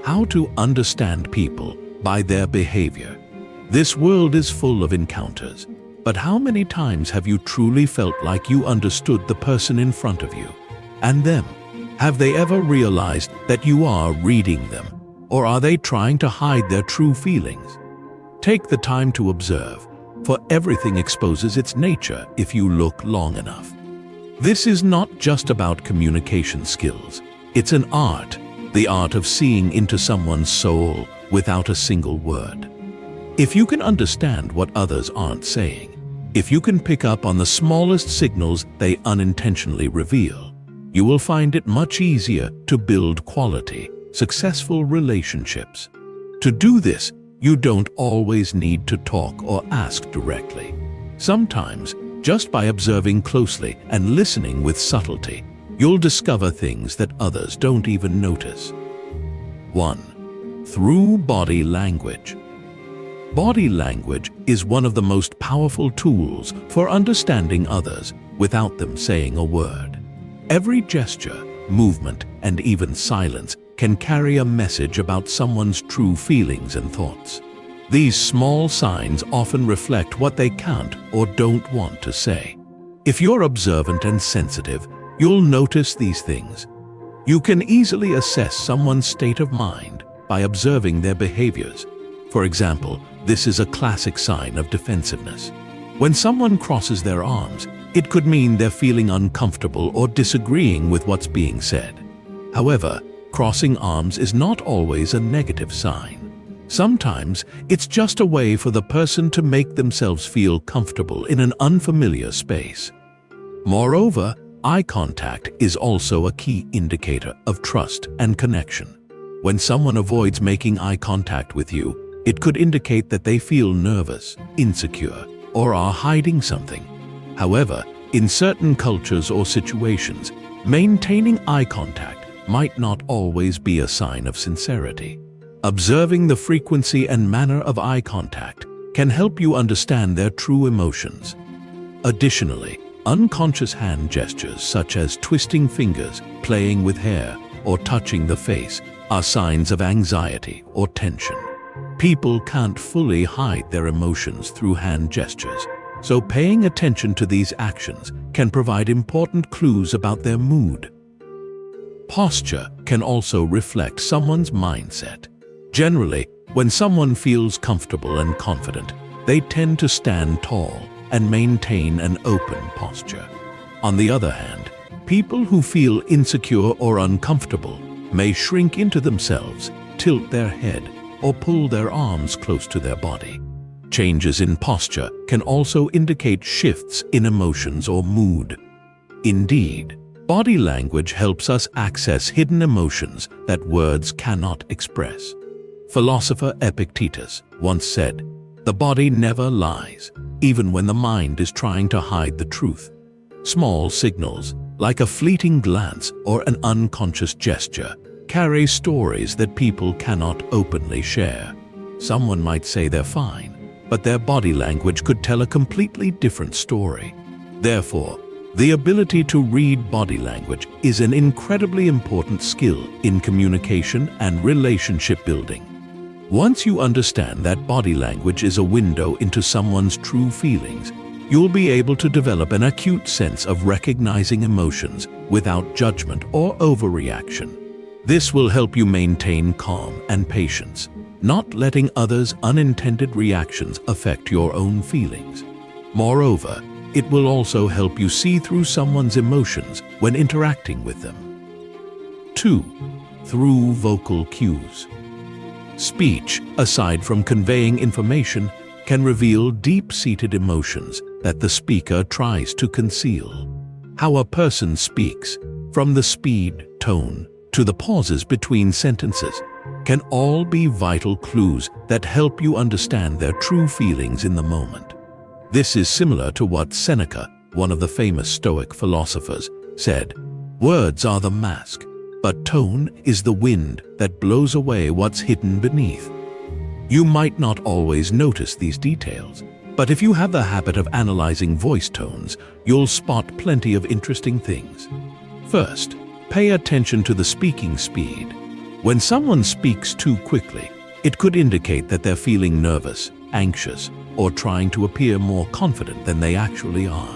How to understand people by their behavior. This world is full of encounters, but how many times have you truly felt like you understood the person in front of you? And them? Have they ever realized that you are reading them? Or are they trying to hide their true feelings? Take the time to observe, for everything exposes its nature if you look long enough. This is not just about communication skills. It's an art, the art of seeing into someone's soul without a single word. If you can understand what others aren't saying, if you can pick up on the smallest signals they unintentionally reveal, you will find it much easier to build quality, successful relationships. To do this, you don't always need to talk or ask directly. Sometimes, just by observing closely and listening with subtlety, you'll discover things that others don't even notice. 1. Through body language. Body language is one of the most powerful tools for understanding others without them saying a word. Every gesture, movement, and even silence can carry a message about someone's true feelings and thoughts. These small signs often reflect what they can't or don't want to say. If you're observant and sensitive, you'll notice these things. You can easily assess someone's state of mind by observing their behaviors. For example, this is a classic sign of defensiveness. When someone crosses their arms, it could mean they're feeling uncomfortable or disagreeing with what's being said. However, crossing arms is not always a negative sign. Sometimes it's just a way for the person to make themselves feel comfortable in an unfamiliar space. Moreover, eye contact is also a key indicator of trust and connection. When someone avoids making eye contact with you, it could indicate that they feel nervous, insecure, or are hiding something. However, in certain cultures or situations, maintaining eye contact might not always be a sign of sincerity. Observing the frequency and manner of eye contact can help you understand their true emotions. Additionally, unconscious hand gestures such as twisting fingers, playing with hair, or touching the face are signs of anxiety or tension. People can't fully hide their emotions through hand gestures, so paying attention to these actions can provide important clues about their mood. Posture can also reflect someone's mindset. Generally, when someone feels comfortable and confident, they tend to stand tall and maintain an open posture. On the other hand, people who feel insecure or uncomfortable may shrink into themselves, tilt their head, or pull their arms close to their body. Changes in posture can also indicate shifts in emotions or mood. Indeed, body language helps us access hidden emotions that words cannot express. Philosopher Epictetus once said, "The body never lies, even when the mind is trying to hide the truth." Small signals, like a fleeting glance or an unconscious gesture, carry stories that people cannot openly share. Someone might say they're fine, but their body language could tell a completely different story. Therefore, the ability to read body language is an incredibly important skill in communication and relationship building. Once you understand that body language is a window into someone's true feelings, you'll be able to develop an acute sense of recognizing emotions without judgment or overreaction. This will help you maintain calm and patience, not letting others' unintended reactions affect your own feelings. Moreover, it will also help you see through someone's emotions when interacting with them. 2. Through vocal cues. Speech, aside from conveying information, can reveal deep-seated emotions that the speaker tries to conceal. How a person speaks, from the speed, tone, to the pauses between sentences, can all be vital clues that help you understand their true feelings in the moment. This is similar to what Seneca, one of the famous Stoic philosophers, said, "Words are the mask, but tone is the wind that blows away what's hidden beneath." You might not always notice these details, but if you have the habit of analyzing voice tones, you'll spot plenty of interesting things. First, pay attention to the speaking speed. When someone speaks too quickly, it could indicate that they're feeling nervous, anxious, or trying to appear more confident than they actually are.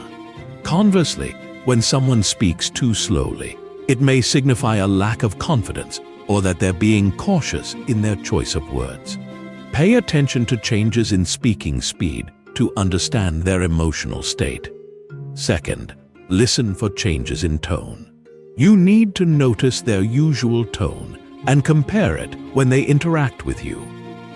Conversely, when someone speaks too slowly, it may signify a lack of confidence or that they're being cautious in their choice of words. Pay attention to changes in speaking speed to understand their emotional state. Second, listen for changes in tone. You need to notice their usual tone and compare it when they interact with you.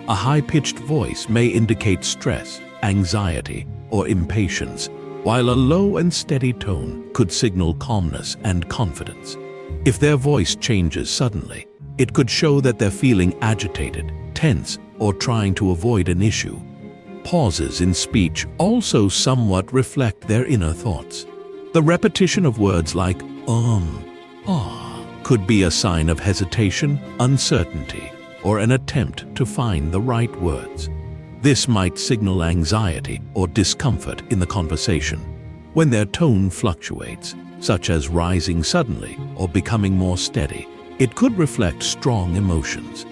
A high-pitched voice may indicate stress, anxiety, or impatience, while a low and steady tone could signal calmness and confidence. If their voice changes suddenly, it could show that they're feeling agitated, tense, or trying to avoid an issue. Pauses in speech also somewhat reflect their inner thoughts. The repetition of words like could be a sign of hesitation, uncertainty, or an attempt to find the right words. This might signal anxiety or discomfort in the conversation. When their tone fluctuates, such as rising suddenly or becoming more steady, it could reflect strong emotions.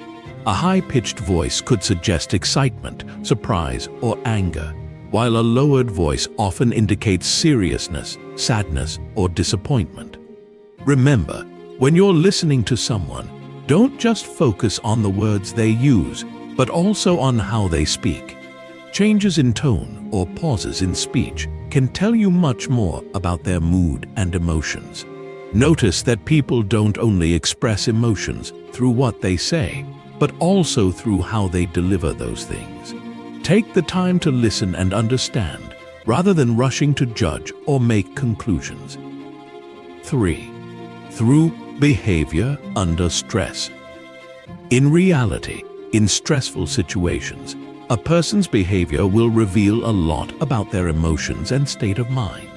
A high-pitched voice could suggest excitement, surprise, or anger, while a lowered voice often indicates seriousness, sadness, or disappointment. Remember, when you're listening to someone, don't just focus on the words they use, but also on how they speak. Changes in tone or pauses in speech can tell you much more about their mood and emotions. Notice that people don't only express emotions through what they say, but also through how they deliver those things. Take the time to listen and understand, rather than rushing to judge or make conclusions. 3. Through behavior under stress. In reality, in stressful situations, a person's behavior will reveal a lot about their emotions and state of mind.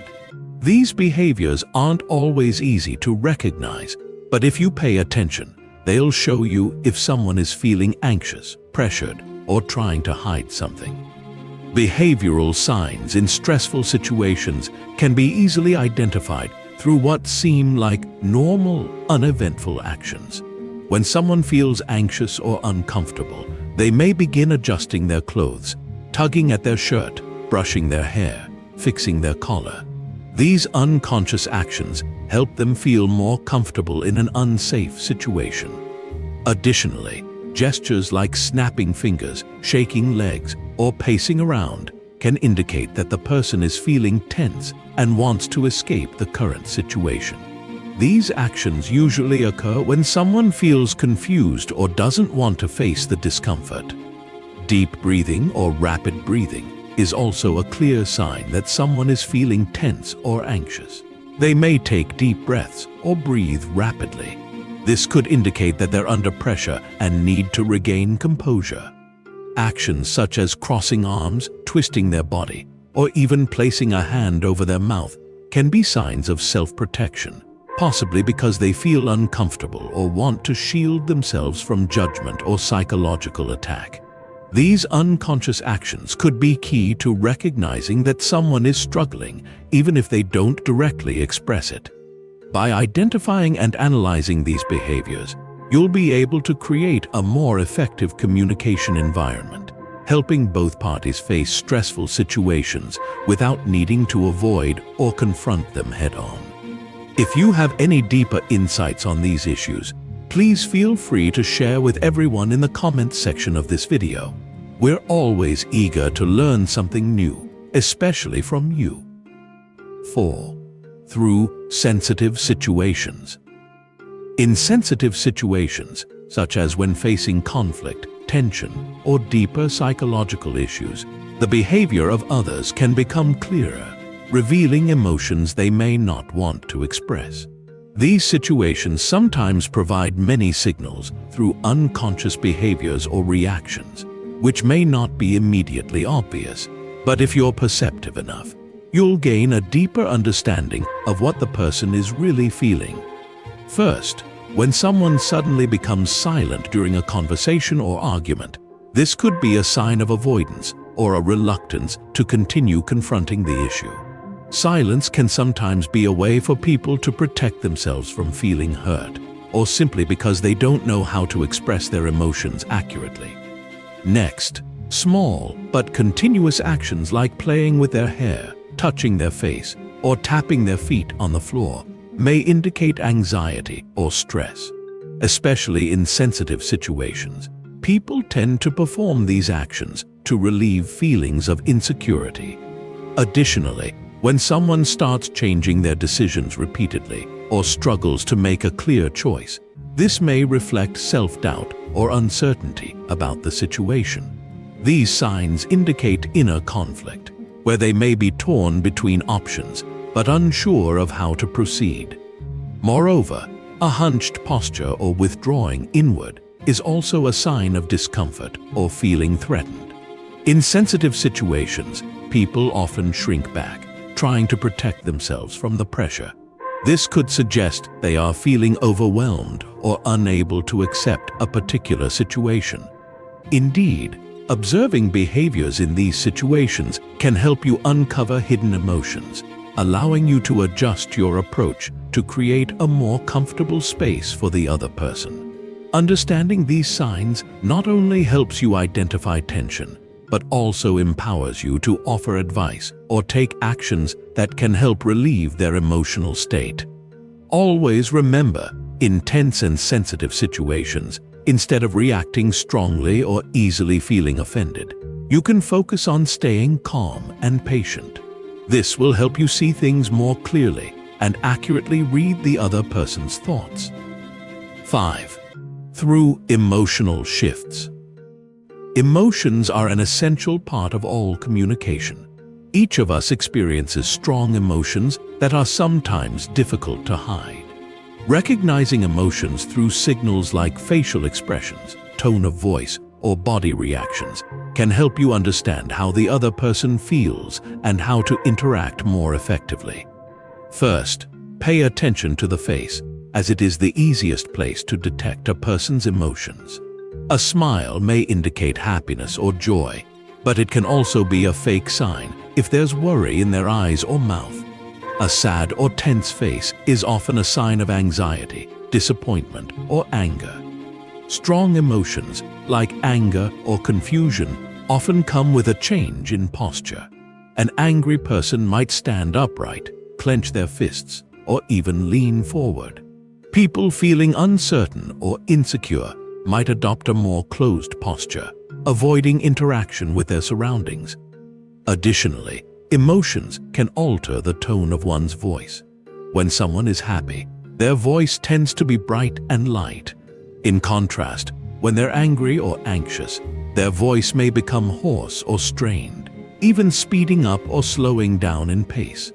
These behaviors aren't always easy to recognize, but if you pay attention, they'll show you if someone is feeling anxious, pressured, or trying to hide something. Behavioral signs in stressful situations can be easily identified through what seem like normal, uneventful actions. When someone feels anxious or uncomfortable, they may begin adjusting their clothes, tugging at their shirt, brushing their hair, fixing their collar. These unconscious actions help them feel more comfortable in an unsafe situation. Additionally, gestures like snapping fingers, shaking legs, or pacing around can indicate that the person is feeling tense and wants to escape the current situation. These actions usually occur when someone feels confused or doesn't want to face the discomfort. Deep breathing or rapid breathing is also a clear sign that someone is feeling tense or anxious. They may take deep breaths or breathe rapidly. This could indicate that they're under pressure and need to regain composure. Actions such as crossing arms, twisting their body, or even placing a hand over their mouth can be signs of self-protection, possibly because they feel uncomfortable or want to shield themselves from judgment or psychological attack. These unconscious actions could be key to recognizing that someone is struggling, even if they don't directly express it. By identifying and analyzing these behaviors, you'll be able to create a more effective communication environment, helping both parties face stressful situations without needing to avoid or confront them head-on. If you have any deeper insights on these issues, please feel free to share with everyone in the comments section of this video. We're always eager to learn something new, especially from you. 4. Through sensitive situations. In sensitive situations, such as when facing conflict, tension, or deeper psychological issues, the behavior of others can become clearer, revealing emotions they may not want to express. These situations sometimes provide many signals through unconscious behaviors or reactions, which may not be immediately obvious, but if you're perceptive enough, you'll gain a deeper understanding of what the person is really feeling. First, when someone suddenly becomes silent during a conversation or argument, this could be a sign of avoidance or a reluctance to continue confronting the issue. Silence can sometimes be a way for people to protect themselves from feeling hurt, or simply because they don't know how to express their emotions accurately. Next, small but continuous actions like playing with their hair, touching their face, or tapping their feet on the floor may indicate anxiety or stress. Especially in sensitive situations, people tend to perform these actions to relieve feelings of insecurity. Additionally, when someone starts changing their decisions repeatedly or struggles to make a clear choice, this may reflect self-doubt or uncertainty about the situation. These signs indicate inner conflict, where they may be torn between options but unsure of how to proceed. Moreover, a hunched posture or withdrawing inward is also a sign of discomfort or feeling threatened. In sensitive situations, people often shrink back, trying to protect themselves from the pressure. This could suggest they are feeling overwhelmed or unable to accept a particular situation. Indeed, observing behaviors in these situations can help you uncover hidden emotions, allowing you to adjust your approach to create a more comfortable space for the other person. Understanding these signs not only helps you identify tension, but also empowers you to offer advice or take actions that can help relieve their emotional state. Always remember, in tense and sensitive situations, instead of reacting strongly or easily feeling offended, you can focus on staying calm and patient. This will help you see things more clearly and accurately read the other person's thoughts. 5. Through emotional shifts. Emotions are an essential part of all communication. Each of us experiences strong emotions that are sometimes difficult to hide. Recognizing emotions through signals like facial expressions, tone of voice, or body reactions can help you understand how the other person feels and how to interact more effectively. First, pay attention to the face, as it is the easiest place to detect a person's emotions. A smile may indicate happiness or joy, but it can also be a fake sign if there's worry in their eyes or mouth. A sad or tense face is often a sign of anxiety, disappointment, or anger. Strong emotions, like anger or confusion, often come with a change in posture. An angry person might stand upright, clench their fists, or even lean forward. People feeling uncertain or insecure might adopt a more closed posture, avoiding interaction with their surroundings. Additionally, emotions can alter the tone of one's voice. When someone is happy, their voice tends to be bright and light. In contrast, when they're angry or anxious, their voice may become hoarse or strained, even speeding up or slowing down in pace.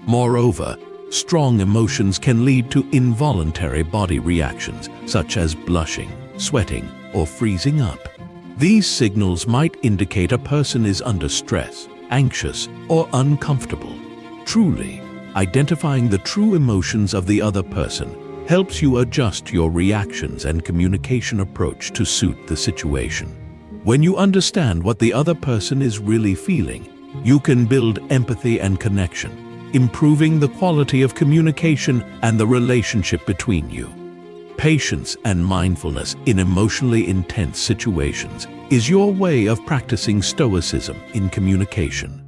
Moreover, strong emotions can lead to involuntary body reactions, such as blushing, sweating, or freezing up. These signals might indicate a person is under stress, anxious, or uncomfortable. Truly, identifying the true emotions of the other person helps you adjust your reactions and communication approach to suit the situation. When you understand what the other person is really feeling, you can build empathy and connection, improving the quality of communication and the relationship between you. Patience and mindfulness in emotionally intense situations is your way of practicing stoicism in communication.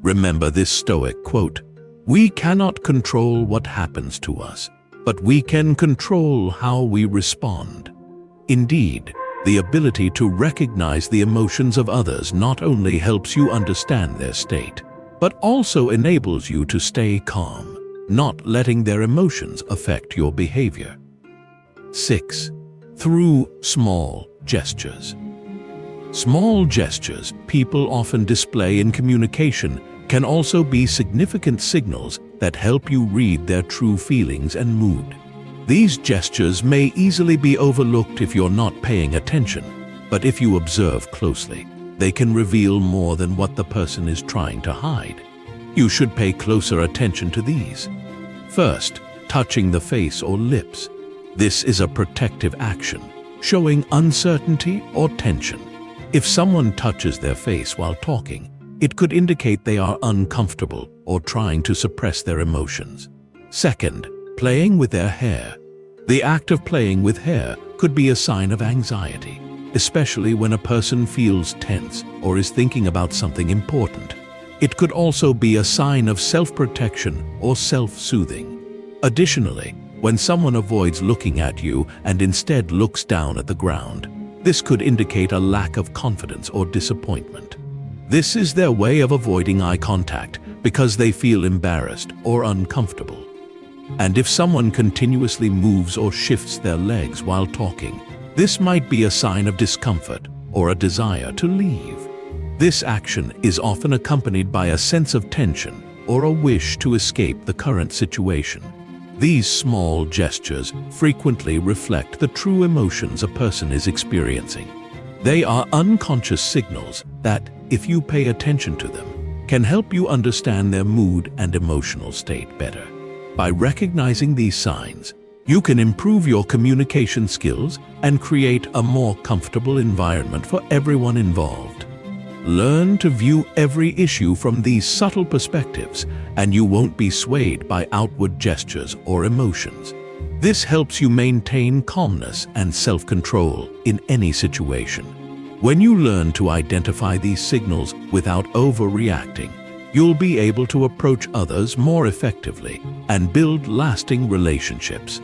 Remember this Stoic quote: "We cannot control what happens to us, but we can control how we respond." Indeed, the ability to recognize the emotions of others not only helps you understand their state, but also enables you to stay calm, not letting their emotions affect your behavior. 6. Through small gestures. Small gestures people often display in communication can also be significant signals that help you read their true feelings and mood. These gestures may easily be overlooked if you're not paying attention, but if you observe closely, they can reveal more than what the person is trying to hide. You should pay closer attention to these. First, touching the face or lips. This is a protective action, showing uncertainty or tension. If someone touches their face while talking, it could indicate they are uncomfortable or trying to suppress their emotions. Second, playing with their hair. The act of playing with hair could be a sign of anxiety, especially when a person feels tense or is thinking about something important. It could also be a sign of self-protection or self-soothing. Additionally, when someone avoids looking at you and instead looks down at the ground, this could indicate a lack of confidence or disappointment. This is their way of avoiding eye contact because they feel embarrassed or uncomfortable. And if someone continuously moves or shifts their legs while talking, this might be a sign of discomfort or a desire to leave. This action is often accompanied by a sense of tension or a wish to escape the current situation. These small gestures frequently reflect the true emotions a person is experiencing. They are unconscious signals that, if you pay attention to them, can help you understand their mood and emotional state better. By recognizing these signs, you can improve your communication skills and create a more comfortable environment for everyone involved. Learn to view every issue from these subtle perspectives, and you won't be swayed by outward gestures or emotions. This helps you maintain calmness and self-control in any situation. When you learn to identify these signals without overreacting, you'll be able to approach others more effectively and build lasting relationships.